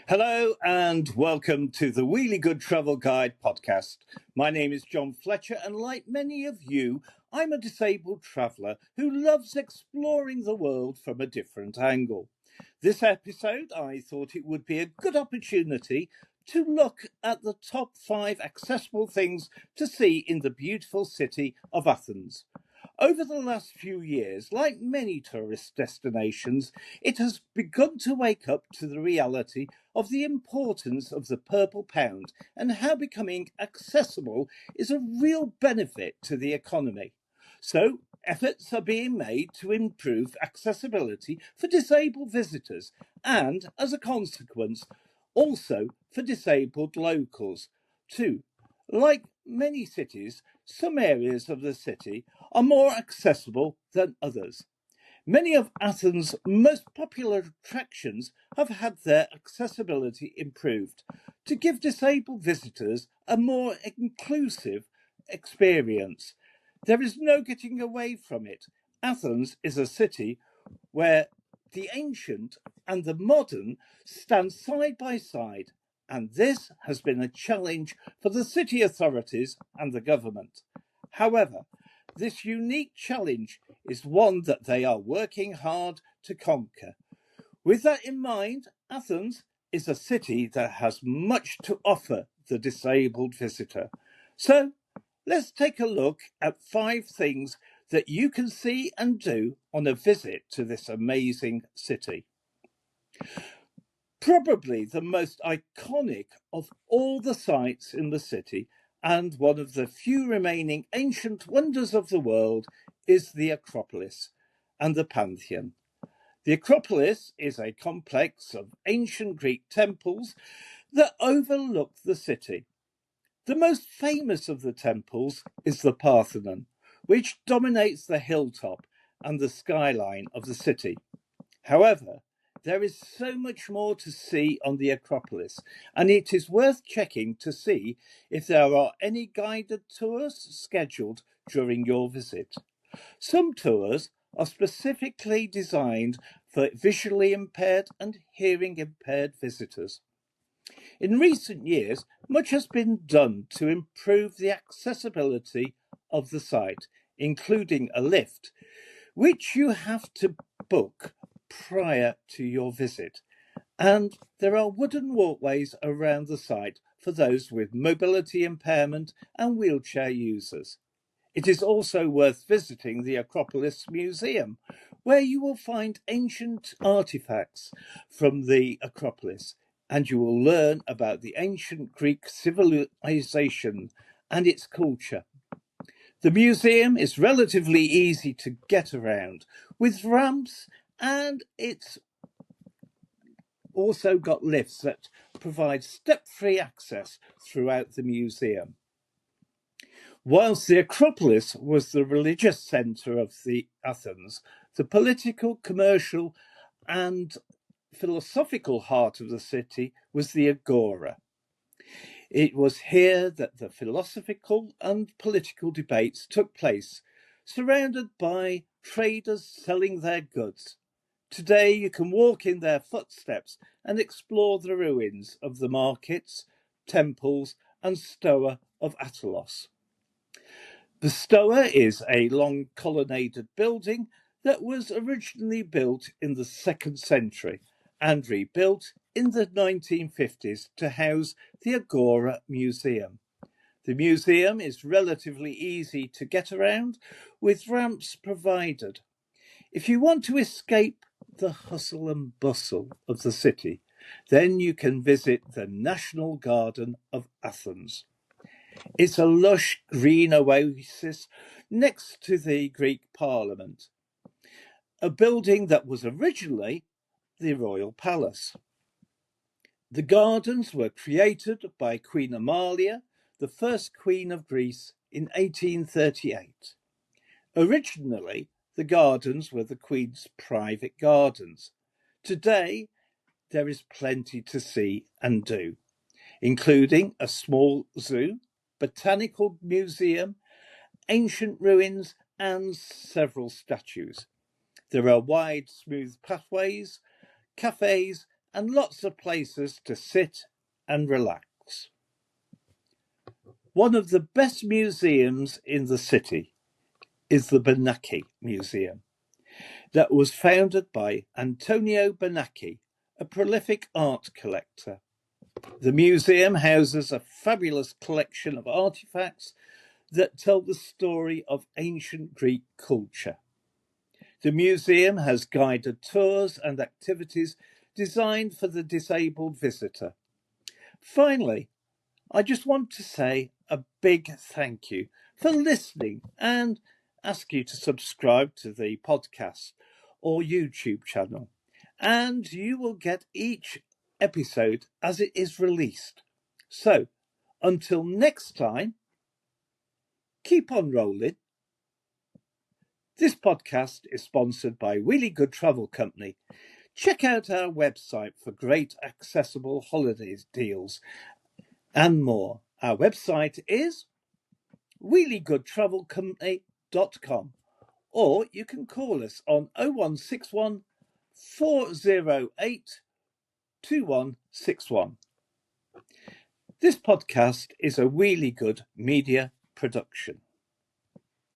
Hello and welcome to the Wheelie Good Travel Guide podcast. My name is John Fletcher, and like many of you, I'm a disabled traveller who loves exploring the world from a different angle. This episode, I thought it would be a good opportunity to look at the top 5 accessible things to see in the beautiful city of Athens. Over the last few years, like many tourist destinations, it has begun to wake up to the reality of the importance of the purple pound and how becoming accessible is a real benefit to the economy. So, efforts are being made to improve accessibility for disabled visitors and, as a consequence, also for disabled locals too. Like many cities, some areas of the city are more accessible than others. Many of Athens' most popular attractions have had their accessibility improved to give disabled visitors a more inclusive experience. There is no getting away from it. Athens is a city where the ancient and the modern stand side by side, and this has been a challenge for the city authorities and the government. However, this unique challenge is one that they are working hard to conquer. With that in mind, Athens is a city that has much to offer the disabled visitor. So let's take a look at 5 things that you can see and do on a visit to this amazing city. Probably the most iconic of all the sites in the city and one of the few remaining ancient wonders of the world is the Acropolis and the Pantheon. The Acropolis is a complex of ancient Greek temples that overlook the city. The most famous of the temples is the Parthenon, which dominates the hilltop and the skyline of the city. However, there is so much more to see on the Acropolis, and it is worth checking to see if there are any guided tours scheduled during your visit. Some tours are specifically designed for visually impaired and hearing impaired visitors. In recent years, much has been done to improve the accessibility of the site, including a lift, which you have to book prior to your visit. And there are wooden walkways around the site for those with mobility impairment and wheelchair users. It is also worth visiting the Acropolis Museum, where you will find ancient artifacts from the Acropolis, and you will learn about the ancient Greek civilization and its culture. The museum is relatively easy to get around, with ramps, and it's also got lifts that provide step-free access throughout the museum. Whilst the Acropolis was the religious centre of Athens, the political, commercial, and philosophical heart of the city was the Agora. It was here that the philosophical and political debates took place, surrounded by traders selling their goods. Today you can walk in their footsteps and explore the ruins of the markets, temples, and Stoa of Attalos. The Stoa is a long colonnaded building that was originally built in the 2nd century and rebuilt in the 1950s to house the Agora Museum. The museum is relatively easy to get around, with ramps provided. If you want to escape the hustle and bustle of the city, then you can visit the National Garden of Athens. It's a lush green oasis next to the Greek Parliament, a building that was originally the royal palace. The gardens were created by Queen Amalia, the first queen of Greece, in 1838. Originally, the gardens were the Queen's private gardens. Today, there is plenty to see and do, including a small zoo, botanical museum, ancient ruins, and several statues. There are wide, smooth pathways, cafes, and lots of places to sit and relax. One of the best museums in the city is the Bernacchi Museum, that was founded by Antonio Bernacchi, a prolific art collector. The museum houses a fabulous collection of artifacts that tell the story of ancient Greek culture. The museum has guided tours and activities designed for the disabled visitor. Finally, I just want to say a big thank you for listening and ask you to subscribe to the podcast or YouTube channel, and you will get each episode as it is released. So, until next time, keep on rolling. This podcast is sponsored by Wheelie Good Travel Company. Check out our website for great accessible holidays deals and more. Our website is wheeliegoodtravelcompany.com, or you can call us on 0161 408 2161. This podcast is a Wheelie Good media production.